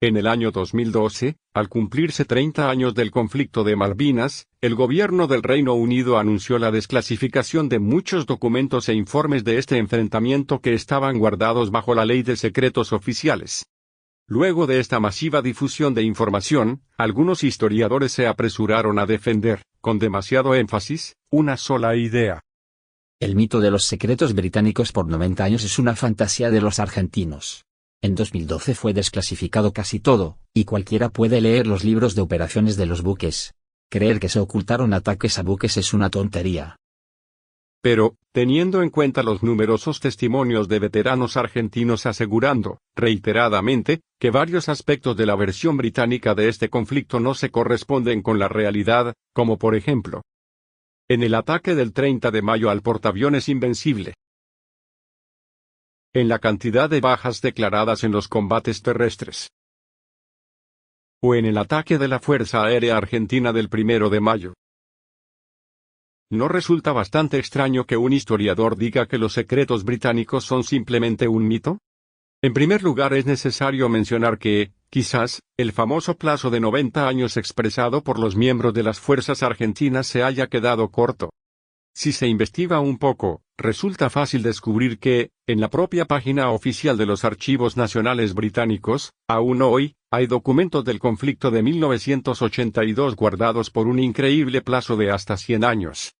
En el año 2012, al cumplirse 30 años del conflicto de Malvinas, el gobierno del Reino Unido anunció la desclasificación de muchos documentos e informes de este enfrentamiento que estaban guardados bajo la Ley de Secretos Oficiales. Luego de esta masiva difusión de información, algunos historiadores se apresuraron a defender, con demasiado énfasis, una sola idea. El mito de los secretos británicos por 90 años es una fantasía de los argentinos. En 2012 fue desclasificado casi todo, y cualquiera puede leer los libros de operaciones de los buques. Creer que se ocultaron ataques a buques es una tontería. Pero, teniendo en cuenta los numerosos testimonios de veteranos argentinos asegurando, reiteradamente, que varios aspectos de la versión británica de este conflicto no se corresponden con la realidad, como por ejemplo, en el ataque del 30 de mayo al portaaviones Invencible, en la cantidad de bajas declaradas en los combates terrestres, o en el ataque de la Fuerza Aérea Argentina del 1 de mayo. ¿No resulta bastante extraño que un historiador diga que los secretos británicos son simplemente un mito? En primer lugar, es necesario mencionar que, quizás, el famoso plazo de 90 años expresado por los miembros de las fuerzas argentinas se haya quedado corto. Si se investiga un poco, resulta fácil descubrir que, en la propia página oficial de los Archivos Nacionales Británicos, aún hoy, hay documentos del conflicto de 1982 guardados por un increíble plazo de hasta 100 años.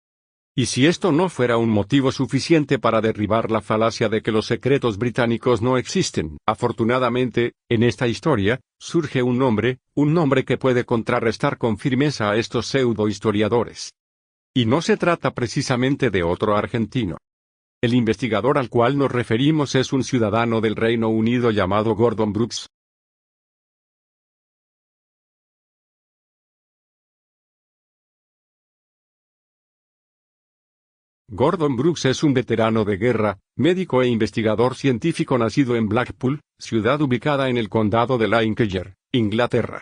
Y si esto no fuera un motivo suficiente para derribar la falacia de que los secretos británicos no existen, afortunadamente, en esta historia, surge un nombre que puede contrarrestar con firmeza a estos pseudo-historiadores. Y no se trata precisamente de otro argentino. El investigador al cual nos referimos es un ciudadano del Reino Unido llamado Gordon Brooks. Gordon Brooks es un veterano de guerra, médico e investigador científico nacido en Blackpool, ciudad ubicada en el condado de Lancashire, Inglaterra.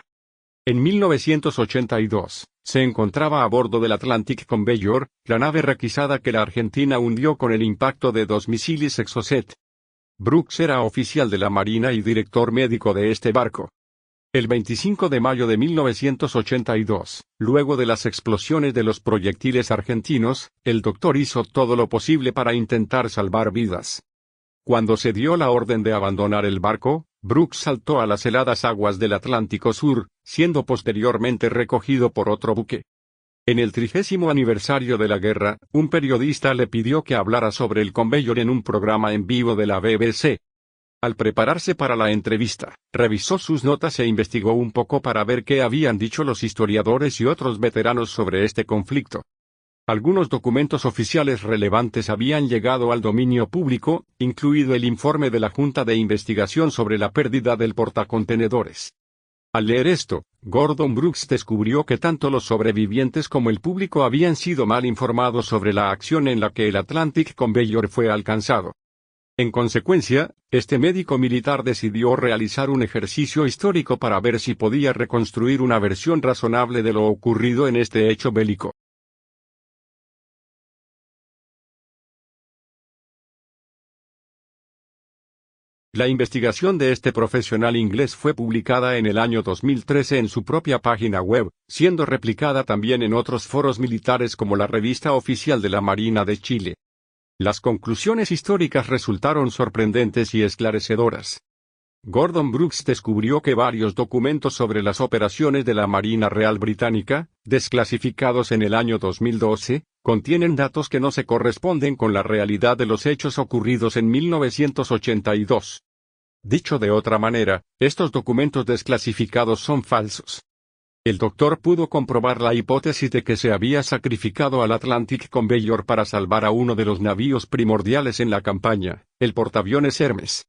En 1982, se encontraba a bordo del Atlantic Conveyor, la nave requisada que la Argentina hundió con el impacto de 2 misiles Exocet. Brooks era oficial de la Marina y director médico de este barco. El 25 de mayo de 1982, luego de las explosiones de los proyectiles argentinos, el doctor hizo todo lo posible para intentar salvar vidas. Cuando se dio la orden de abandonar el barco, Brooks saltó a las heladas aguas del Atlántico Sur, siendo posteriormente recogido por otro buque. En el 30º aniversario de la guerra, un periodista le pidió que hablara sobre el Conveyor en un programa en vivo de la BBC. Al prepararse para la entrevista, revisó sus notas e investigó un poco para ver qué habían dicho los historiadores y otros veteranos sobre este conflicto. Algunos documentos oficiales relevantes habían llegado al dominio público, incluido el informe de la Junta de Investigación sobre la pérdida del portacontenedores. Al leer esto, Gordon Brooks descubrió que tanto los sobrevivientes como el público habían sido mal informados sobre la acción en la que el Atlantic Conveyor fue alcanzado. En consecuencia, este médico militar decidió realizar un ejercicio histórico para ver si podía reconstruir una versión razonable de lo ocurrido en este hecho bélico. La investigación de este profesional inglés fue publicada en el año 2013 en su propia página web, siendo replicada también en otros foros militares como la Revista Oficial de la Marina de Chile. Las conclusiones históricas resultaron sorprendentes y esclarecedoras. Gordon Brooks descubrió que varios documentos sobre las operaciones de la Marina Real Británica, desclasificados en el año 2012, contienen datos que no se corresponden con la realidad de los hechos ocurridos en 1982. Dicho de otra manera, estos documentos desclasificados son falsos. El doctor pudo comprobar la hipótesis de que se había sacrificado al Atlantic Conveyor para salvar a uno de los navíos primordiales en la campaña, el portaaviones Hermes.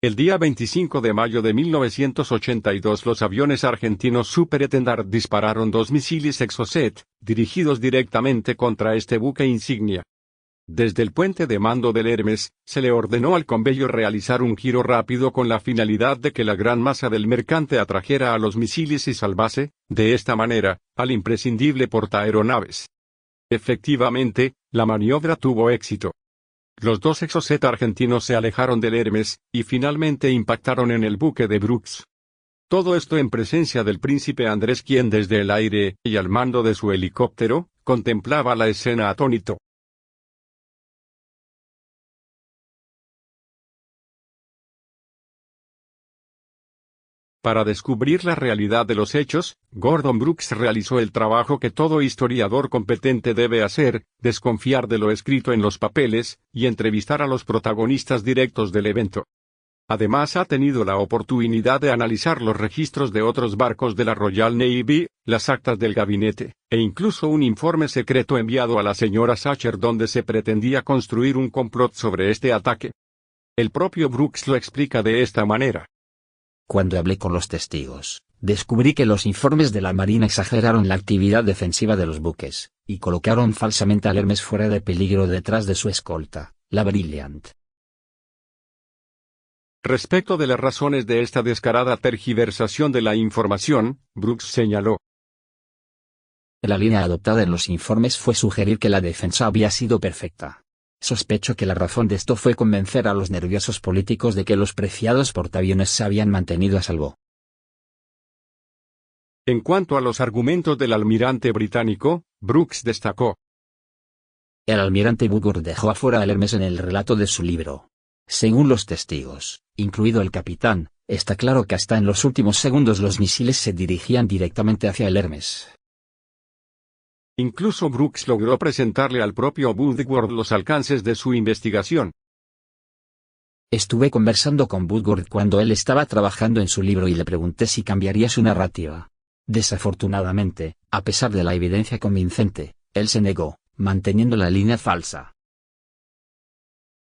El día 25 de mayo de 1982 los aviones argentinos Superétendard dispararon 2 misiles Exocet, dirigidos directamente contra este buque insignia. Desde el puente de mando del Hermes, se le ordenó al Conveyor realizar un giro rápido con la finalidad de que la gran masa del mercante atrajera a los misiles y salvase, de esta manera, al imprescindible portaaeronaves. Efectivamente, la maniobra tuvo éxito. Los 2 Exocet argentinos se alejaron del Hermes, y finalmente impactaron en el buque de Brooks. Todo esto en presencia del príncipe Andrés, quien desde el aire, y al mando de su helicóptero, contemplaba la escena atónito. Para descubrir la realidad de los hechos, Gordon Brooks realizó el trabajo que todo historiador competente debe hacer: desconfiar de lo escrito en los papeles, y entrevistar a los protagonistas directos del evento. Además, ha tenido la oportunidad de analizar los registros de otros barcos de la Royal Navy, las actas del gabinete, e incluso un informe secreto enviado a la señora Sacher donde se pretendía construir un complot sobre este ataque. El propio Brooks lo explica de esta manera. Cuando hablé con los testigos, descubrí que los informes de la Marina exageraron la actividad defensiva de los buques, y colocaron falsamente al Hermes fuera de peligro detrás de su escolta, la Brilliant. Respecto de las razones de esta descarada tergiversación de la información, Brooks señaló: la línea adoptada en los informes fue sugerir que la defensa había sido perfecta. Sospecho que la razón de esto fue convencer a los nerviosos políticos de que los preciados portaaviones se habían mantenido a salvo. En cuanto a los argumentos del almirante británico, Brooks destacó: el almirante Woodward dejó afuera al Hermes en el relato de su libro. Según los testigos, incluido el capitán, está claro que hasta en los últimos segundos los misiles se dirigían directamente hacia el Hermes. Incluso Brooks logró presentarle al propio Woodward los alcances de su investigación. Estuve conversando con Woodward cuando él estaba trabajando en su libro y le pregunté si cambiaría su narrativa. Desafortunadamente, a pesar de la evidencia convincente, él se negó, manteniendo la línea falsa.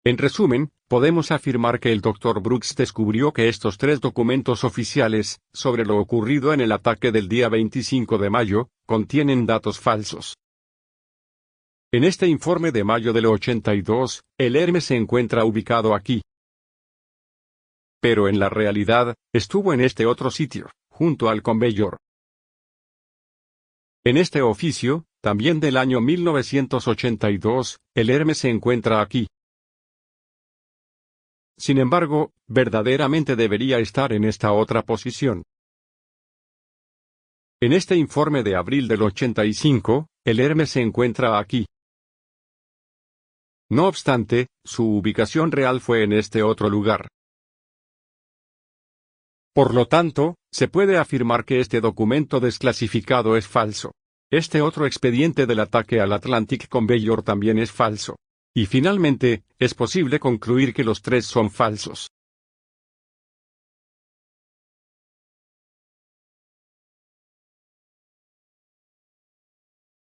En resumen, podemos afirmar que el Dr. Brooks descubrió que estos 3 documentos oficiales, sobre lo ocurrido en el ataque del día 25 de mayo, contienen datos falsos. En este informe de mayo del 82, el Hermes se encuentra ubicado aquí. Pero en la realidad, estuvo en este otro sitio, junto al Conveyor. En este oficio, también del año 1982, el Hermes se encuentra aquí. Sin embargo, verdaderamente debería estar en esta otra posición. En este informe de abril del 85, el Hermes se encuentra aquí. No obstante, su ubicación real fue en este otro lugar. Por lo tanto, se puede afirmar que este documento desclasificado es falso. Este otro expediente del ataque al Atlantic Conveyor también es falso. Y finalmente, es posible concluir que los 3 son falsos.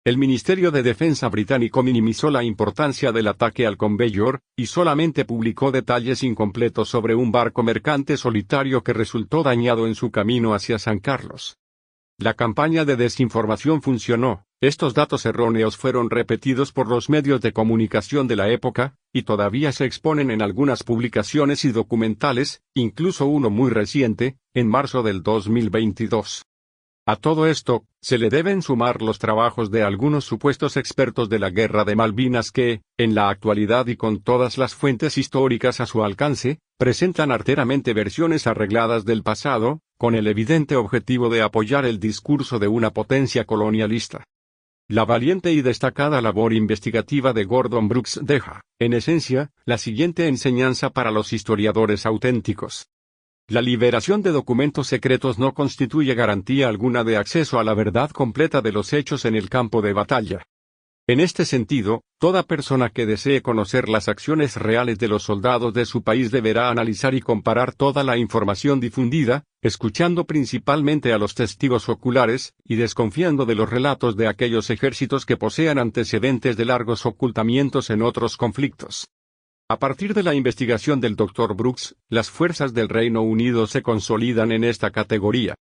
El Ministerio de Defensa británico minimizó la importancia del ataque al Conveyor, y solamente publicó detalles incompletos sobre un barco mercante solitario que resultó dañado en su camino hacia San Carlos. La campaña de desinformación funcionó. Estos datos erróneos fueron repetidos por los medios de comunicación de la época, y todavía se exponen en algunas publicaciones y documentales, incluso uno muy reciente, en marzo del 2022. A todo esto, se le deben sumar los trabajos de algunos supuestos expertos de la Guerra de Malvinas que, en la actualidad y con todas las fuentes históricas a su alcance, presentan arteramente versiones arregladas del pasado, con el evidente objetivo de apoyar el discurso de una potencia colonialista. La valiente y destacada labor investigativa de Gordon Brooks deja, en esencia, la siguiente enseñanza para los historiadores auténticos. La liberación de documentos secretos no constituye garantía alguna de acceso a la verdad completa de los hechos en el campo de batalla. En este sentido, toda persona que desee conocer las acciones reales de los soldados de su país deberá analizar y comparar toda la información difundida, escuchando principalmente a los testigos oculares, y desconfiando de los relatos de aquellos ejércitos que posean antecedentes de largos ocultamientos en otros conflictos. A partir de la investigación del Dr. Brooks, las fuerzas del Reino Unido se consolidan en esta categoría.